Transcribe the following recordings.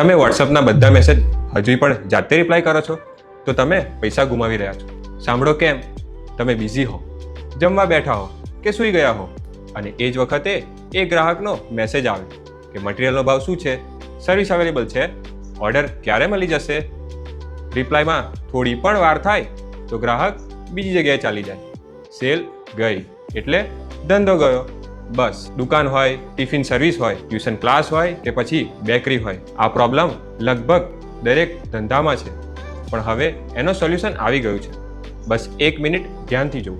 તમે વોટ્સઅપના બધા મેસેજ હજુ પણ જાતે રિપ્લાય કરો છો તો તમે પૈસા ગુમાવી રહ્યા છો. સાંભળો કેમ? તમે બિઝી હો, જમવા બેઠા હો કે સૂઈ ગયા હો અને એ જ વખતે એ ગ્રાહકનો મેસેજ આવે કે મટીરિયલનો ભાવ શું છે, સર્વિસ અવેલેબલ છે, ઓર્ડર ક્યારે મળી જશે. રિપ્લાયમાં થોડી પણ વાર થાય તો ગ્રાહક બીજી જગ્યાએ ચાલી જાય. સેલ ગઈ એટલે ધંધો ગયો. બસ દુકાન હોય, ટિફિન સર્વિસ હોય, ટ્યુશન ક્લાસ હોય કે પછી બેકરી હોય, આ પ્રોબ્લેમ લગભગ દરેક ધંધામાં છે. પણ હવે એનો સોલ્યુશન આવી ગયું છે. બસ 1 મિનિટ ધ્યાનથી જુઓ.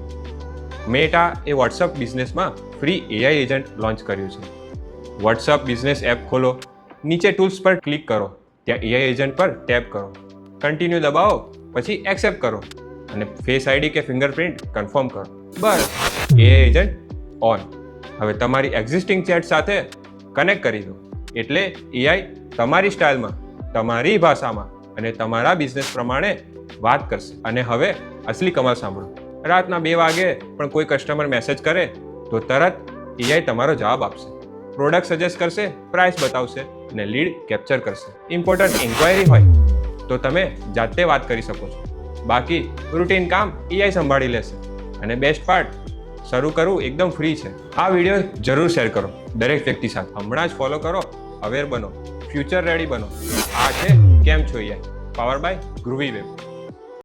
મેટા એ વોટ્સઅપ બિઝનેસમાં ફ્રી એઆઈ એજન્ટ લોન્ચ કર્યું છે. વોટ્સઅપ બિઝનેસ એપ ખોલો, નીચે ટૂલ્સ પર ક્લિક કરો, ત્યાં એઆઈ એજન્ટ પર ટેપ કરો, કન્ટિન્યુ દબાવો, પછી એક્સેપ્ટ કરો અને ફેસ આઈડી કે ફિંગરપ્રિન્ટ કન્ફર્મ કરો. બસ એઆઈ એજન્ટ ઓન. હવે તમારી એક્ઝિસ્ટિંગ ચેટ સાથે કનેક્ટ કરી દો એટલે એઆઈ તમારી સ્ટાઇલમાં, તમારી ભાષામાં અને તમારા બિઝનેસ પ્રમાણે વાત કરશે. અને હવે અસલી કમાલ સાંભળો. રાતના 2 વાગે પણ કોઈ કસ્ટમર મેસેજ કરે તો તરત એઆઈ તમારો જવાબ આપશે, પ્રોડક્ટ સજેસ્ટ કરશે, પ્રાઇસ બતાવશે અને લીડ કેપ્ચર કરશે. ઇમ્પોર્ટન્ટ ઇન્ક્વાયરી હોય તો તમે જાતે વાત કરી શકો છો. બાકી રૂટીન કામ એઆઈ સંભાળી લેશે. અને બેસ્ટ પાર્ટ, શરૂ કરવું એકદમ ફ્રી છે. આ વિડીયો જરૂર શેર કરો દરેક વ્યક્તિ સાથે. હમણાં જ ફોલો કરો, અવેર બનો, ફ્યુચર રેડી બનો. આ છે કેમ છો એઆઈ, પાવર બાય ગ્રુવી વેબ.